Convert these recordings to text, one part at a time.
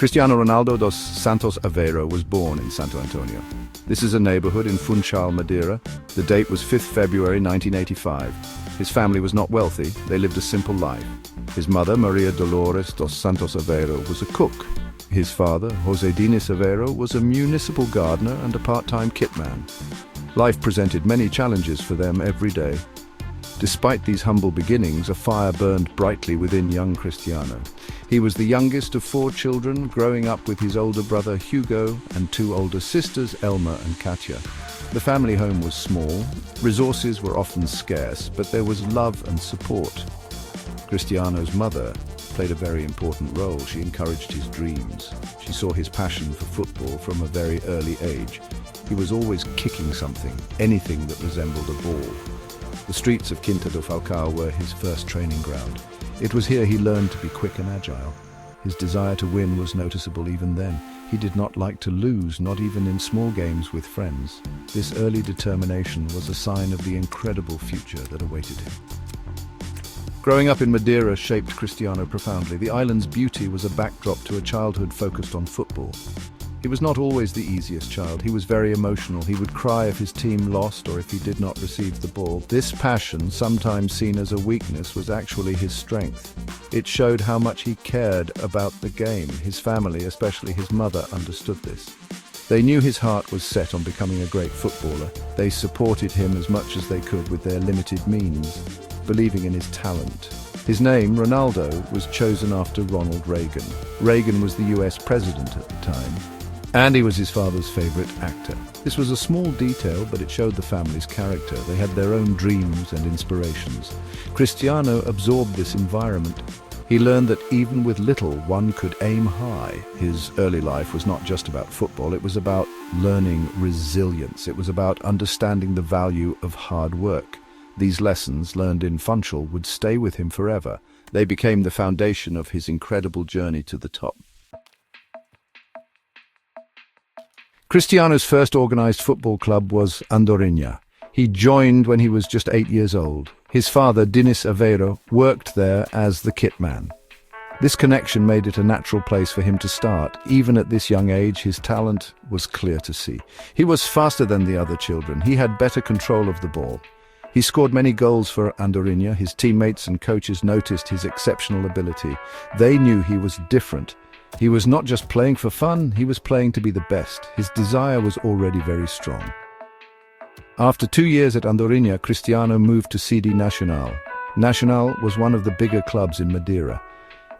Cristiano Ronaldo dos Santos Aveiro was born in Santo Antonio. This is a neighborhood in Funchal, Madeira. The date was 5th February 1985. His family was not wealthy, they lived a simple life. His mother, Maria Dolores dos Santos Aveiro, was a cook. His father, José Diniz Aveiro, was a municipal gardener and a part-time kitman. Life presented many challenges for them every day. Despite these humble beginnings, a fire burned brightly within young Cristiano. He was the youngest of 4 children, growing up with his older brother Hugo and 2 older sisters, Elma and Katja. The family home was small, resources were often scarce, but there was love and support. Cristiano's mother played a very important role. She encouraged his dreams. She saw his passion for football from a very early age. He was always kicking something, anything that resembled a ball. The streets of Quinta do Falcao were his first training ground. It was here he learned to be quick and agile. His desire to win was noticeable even then. He did not like to lose, not even in small games with friends. This early determination was a sign of the incredible future that awaited him. Growing up in Madeira shaped Cristiano profoundly. The island's beauty was a backdrop to a childhood focused on football. He was not always the easiest child. He was very emotional. He would cry if his team lost or if he did not receive the ball. This passion, sometimes seen as a weakness, was actually his strength. It showed how much he cared about the game. His family, especially his mother, understood this. They knew his heart was set on becoming a great footballer. They supported him as much as they could with their limited means, believing in his talent. His name, Ronaldo, was chosen after Ronald Reagan. Reagan was the US president at the time, and he was his father's favorite actor. This was a small detail, but it showed the family's character. They had their own dreams and inspirations. Cristiano absorbed this environment. He learned that even with little, one could aim high. His early life was not just about football, it was about learning resilience. It was about understanding the value of hard work. These lessons, learned in Funchal, would stay with him forever. They became the foundation of his incredible journey to the top. Cristiano's first organized football club was Andorinha. He joined when he was just 8 years old. His father, Diniz Aveiro, worked there as the kit man. This connection made it a natural place for him to start. Even at this young age, his talent was clear to see. He was faster than the other children. He had better control of the ball. He scored many goals for Andorinha. His teammates and coaches noticed his exceptional ability. They knew he was different. He was not just playing for fun, he was playing to be the best. His desire was already very strong. After 2 years at Andorinha, Cristiano moved to CD Nacional. Nacional was one of the bigger clubs in Madeira.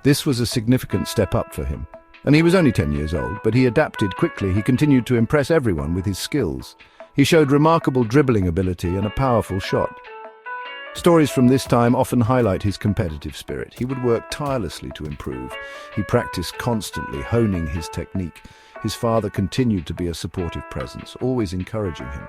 This was a significant step up for him. And he was only 10 years old, but he adapted quickly. He continued to impress everyone with his skills. He showed remarkable dribbling ability and a powerful shot. Stories from this time often highlight his competitive spirit. He would work tirelessly to improve. He practiced constantly, honing his technique. His father continued to be a supportive presence, always encouraging him.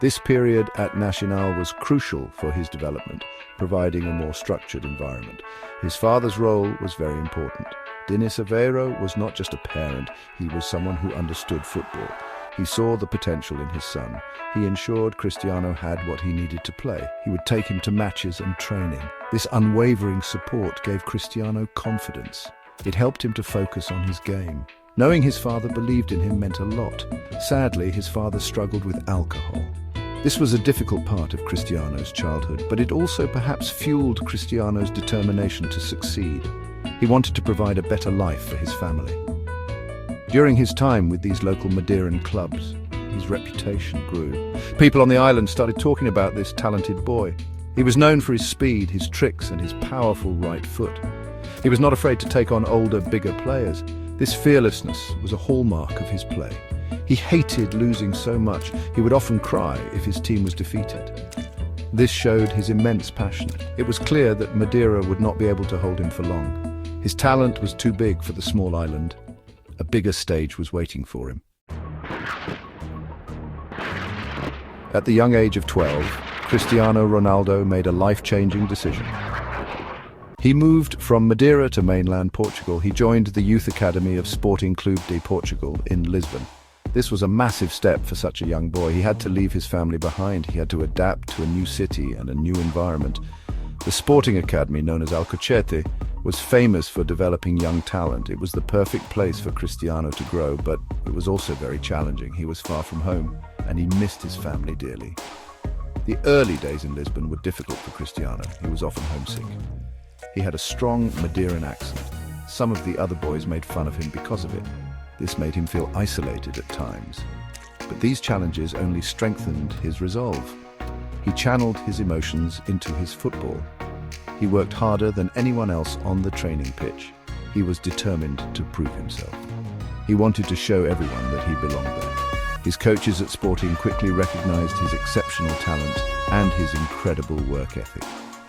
This period at Nacional was crucial for his development, providing a more structured environment. His father's role was very important. Diniz Aveiro was not just a parent, he was someone who understood football. He saw the potential in his son. He ensured Cristiano had what he needed to play. He would take him to matches and training. This unwavering support gave Cristiano confidence. It helped him to focus on his game. Knowing his father believed in him meant a lot. Sadly, his father struggled with alcohol. This was a difficult part of Cristiano's childhood, but it also perhaps fueled Cristiano's determination to succeed. He wanted to provide a better life for his family. During his time with these local Madeiran clubs, his reputation grew. People on the island started talking about this talented boy. He was known for his speed, his tricks, and his powerful right foot. He was not afraid to take on older, bigger players. This fearlessness was a hallmark of his play. He hated losing so much, he would often cry if his team was defeated. This showed his immense passion. It was clear that Madeira would not be able to hold him for long. His talent was too big for the small island. A bigger stage was waiting for him. At the young age of 12, Cristiano Ronaldo made a life-changing decision. He moved from Madeira to mainland Portugal. He joined the youth academy of Sporting Clube de Portugal in Lisbon. This was a massive step for such a young boy. He had to leave his family behind. He had to adapt to a new city and a new environment. The sporting academy, known as Alcochete, was famous for developing young talent. It was the perfect place for Cristiano to grow, but it was also very challenging. He was far from home, and he missed his family dearly. The early days in Lisbon were difficult for Cristiano. He was often homesick. He had a strong Madeiran accent. Some of the other boys made fun of him because of it. This made him feel isolated at times. But these challenges only strengthened his resolve. He channeled his emotions into his football. He worked harder than anyone else on the training pitch. He was determined to prove himself. He wanted to show everyone that he belonged there. His coaches at Sporting quickly recognized his exceptional talent and his incredible work ethic.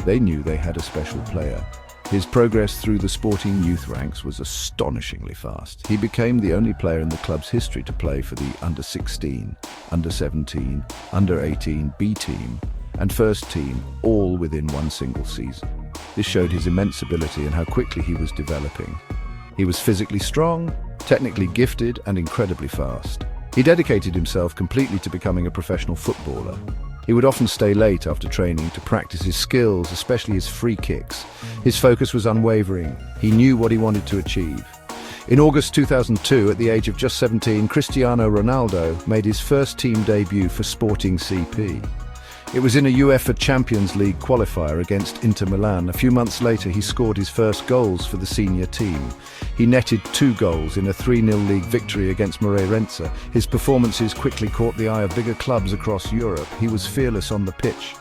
They knew they had a special player. His progress through the Sporting youth ranks was astonishingly fast. He became the only player in the club's history to play for the under-16, under-17, under-18 B team and first team, all within one single season. This showed his immense ability and how quickly he was developing. He was physically strong, technically gifted, and incredibly fast. He dedicated himself completely to becoming a professional footballer. He would often stay late after training to practice his skills, especially his free kicks. His focus was unwavering. He knew what he wanted to achieve. In August 2002, at the age of just 17, Cristiano Ronaldo made his first team debut for Sporting CP. It was in a UEFA Champions League qualifier against Inter Milan. A few months later, he scored his first goals for the senior team. He netted 2 goals in a 3-0 league victory against Moreirense. His performances quickly caught the eye of bigger clubs across Europe. He was fearless on the pitch.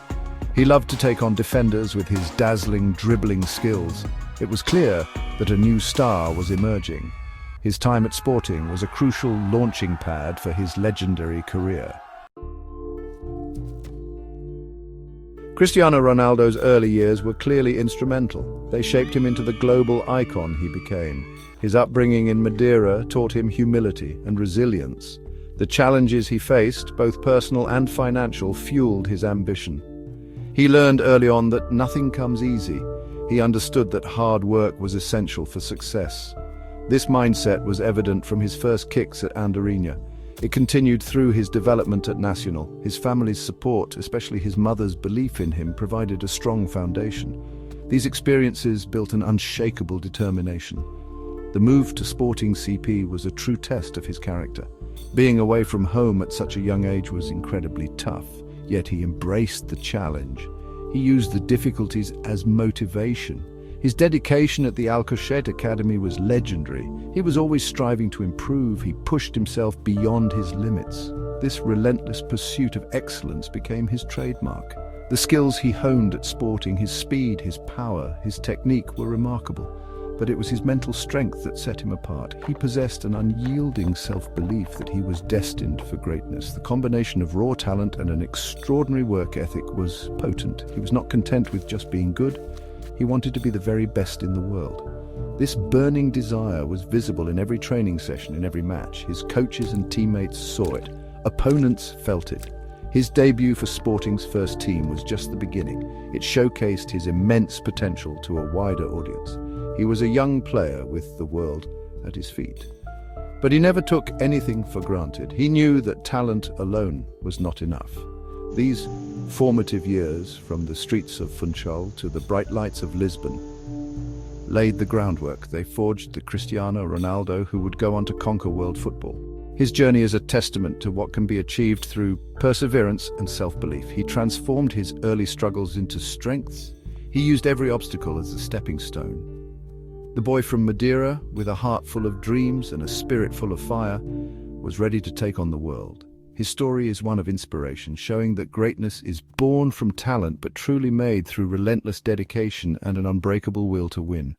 He loved to take on defenders with his dazzling dribbling skills. It was clear that a new star was emerging. His time at Sporting was a crucial launching pad for his legendary career. Cristiano Ronaldo's early years were clearly instrumental. They shaped him into the global icon he became. His upbringing in Madeira taught him humility and resilience. The challenges he faced, both personal and financial, fueled his ambition. He learned early on that nothing comes easy. He understood that hard work was essential for success. This mindset was evident from his first kicks at Andorinha. It continued through his development at Nacional. His family's support, especially his mother's belief in him, provided a strong foundation. These experiences built an unshakable determination. The move to Sporting CP was a true test of his character. Being away from home at such a young age was incredibly tough, yet he embraced the challenge. He used the difficulties as motivation. His dedication at the Alcochete Academy was legendary. He was always striving to improve. He pushed himself beyond his limits. This relentless pursuit of excellence became his trademark. The skills he honed at Sporting, his speed, his power, his technique were remarkable. But it was his mental strength that set him apart. He possessed an unyielding self-belief that he was destined for greatness. The combination of raw talent and an extraordinary work ethic was potent. He was not content with just being good. He wanted to be the very best in the world. This burning desire was visible in every training session, in every match. His coaches and teammates saw it. Opponents felt it. His debut for Sporting's first team was just the beginning. It showcased his immense potential to a wider audience. He was a young player with the world at his feet. But he never took anything for granted. He knew that talent alone was not enough. These formative years, from the streets of Funchal to the bright lights of Lisbon, laid the groundwork. They forged the Cristiano Ronaldo who would go on to conquer world football. His journey is a testament to what can be achieved through perseverance and self-belief. He transformed his early struggles into strengths. He used every obstacle as a stepping stone. The boy from Madeira, with a heart full of dreams and a spirit full of fire, was ready to take on the world. His story is one of inspiration, showing that greatness is born from talent but truly made through relentless dedication and an unbreakable will to win.